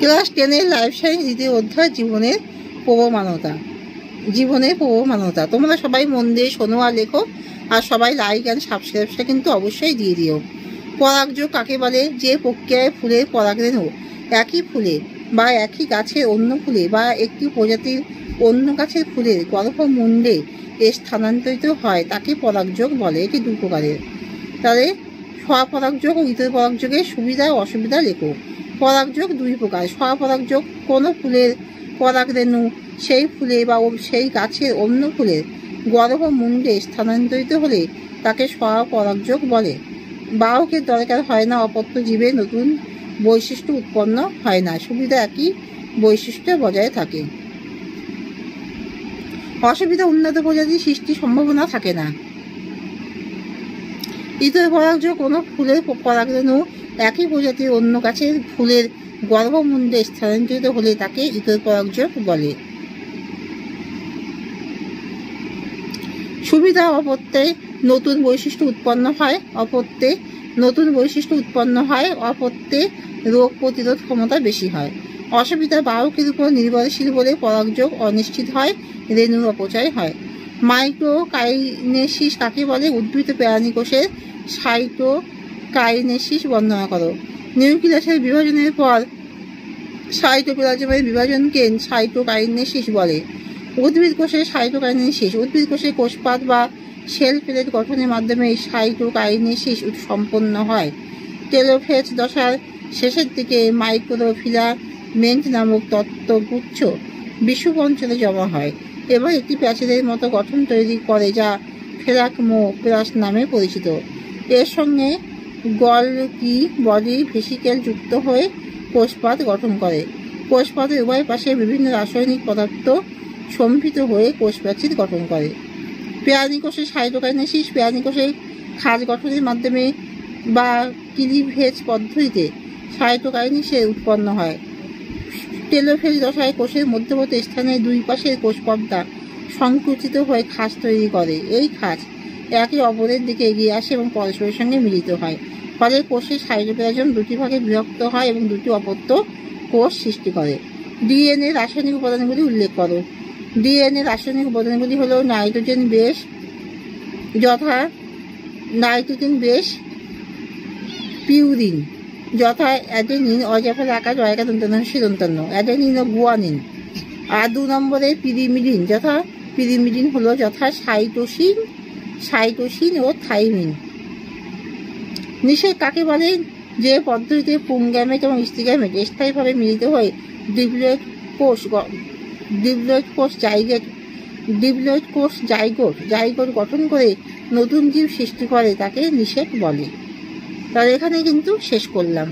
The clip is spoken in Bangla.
ক্লাস 10-এর লাইফ সায়েন্স দ্বিতীয় অধ্যায় জীবনের প্রবমানতা। তোমরা সবাই মন দিয়ে শোনো আর লেখো, আর সবাই লাইক অ্যান্ড সাবস্ক্রাইবটা কিন্তু অবশ্যই দিয়ে দিও। পরাগযোগ কাকে বলে? যে প্রক্রিয়ায় ফুলের পরাগরেণু একই ফুলে বা একই গাছের অন্য ফুলে বা একটি প্রজাতির অন্য গাছের ফুলের গর্ভমুণ্ডে স্থানান্তরিত হয় তাকে পরাগযোগ বলে। এটি দু প্রকারের। তাহলে স্বপরাগযোগ ও ইতর পরাগযোগের সুবিধা ও অসুবিধা লেখো। পরাগযোগ দুই প্রকার। স্বপরাগযোগ কোনো ফুলের পরাগরেণু সেই ফুলে বা সেই গাছের অন্য ফুলের গর্ভমুণ্ডে স্থানান্তরিত হলে তাকে স্বপরাগযোগ বলে। বাহকের দরকার হয় না, অপত্য জীবের নতুন বৈশিষ্ট্য উৎপন্ন হয় না, সুবিধা একই বৈশিষ্ট্য বজায় থাকে। অসুবিধা উন্নত প্রজাতির সৃষ্টির সম্ভাবনা থাকে না। ইতর পরাগযোগ কোনো ফুলের পরাগরেণু একই প্রজাতির অন্য গাছের ফুলের গর্ভমুণ্ডে স্থানান্তরিত হলে তাকে ইতর পরাগযোগ বলে। সুবিধা অপত্যে নতুন বৈশিষ্ট্য উৎপন্ন হয়, অপত্যে নতুন বৈশিষ্ট্য উৎপন্ন হয়, অপত্যে রোগ প্রতিরোধ ক্ষমতা বেশি হয়। অসুবিধা বাহকের উপর নির্ভরশীল বলে পরাগযোগ অনিশ্চিত হয়, রেণুর অপচয় হয়। মাইক্রোকাইনেসিস কাকে বলে? উদ্ভিদ প্রাণীকোষের সাইটোকাইনেসিস বর্ণনা করো। নিউক্লিয়াসের বিভাজনের পর সাইটোপ্লাজমের বিভাজনকে সাইটোকাইনেসিস বলে। উদ্ভিদ কোষের সাইটোকাইনেসিস। উদ্ভিদ কোষে কোষপাত বা সেল প্লেট গঠনের মাধ্যমে এই সাইটোকাইনেসিস সম্পন্ন হয়। টেলোফেজ দশার শেষের দিকে মাইক্রোফিলামেন্ট নামক তত্ত্বগুচ্ছ বিষুব অঞ্চলে জমা হয় এবং একটি প্যাচেলের মতো গঠন তৈরি করে যা ফেরাকমোপ্লাস্ট নামে পরিচিত। এর সঙ্গে গলগি বডি ভেসিকেল যুক্ত হয়ে কোষপাত গঠন করে। কোষপাতের উভয় পাশে বিভিন্ন রাসায়নিক পদার্থ সম্মিলিত হয়ে কোষ প্রাচীর গঠন করে। প্রাণীকোষের সাইটোকাইনেসিস। প্রাণীকোষের খাঁজ গঠনের মাধ্যমে বা ক্লিভেজ পদ্ধতিতে সাইটোকাইনেসিস উৎপন্ন হয়। টেলোফেজ দশায় কোষের মধ্যবর্তী স্থানে দুই পাশের কোষপর্দা সংকুচিত হয়ে খাঁজ তৈরি করে। এই খাঁজ একে অপরের দিকে এগিয়ে আসে এবং পরস্পরের সঙ্গে মিলিত হয়, ফলে কোষের সাইটোপ্লাজম দুটি ভাগে বিভক্ত হয় এবং দুটি অপত্য কোষ সৃষ্টি করে। ডিএনএ রাসায়নিক উপাদানগুলি উল্লেখ করো। ডিএনএ রাসায়নিক উপাদানগুলি হল নাইট্রোজেন বেস, যথা নাইট্রোজেন বেস পিউরিন, যথা অ্যাডেনিন অজাফল আকার অ্যাডেনিন ও গুয়ানিন। আর 2 নম্বরে পিরিমিডিন, যথা পিরিমিডিন হলো যথা সাইটোসিন ও থাইমিন। নিষেক কাকে বলে? যে পদ্ধতিতে পুংগ্যামেট এবং স্ত্রীগ্যামেট স্থায়ীভাবে মিলিত হয়ে ডিপ্লয়েড কোষ জাইগোট গঠন করে নতুন জীব সৃষ্টি করে তাকে নিষেক বলে। তাহলে এখানে কিন্তু শেষ করলাম।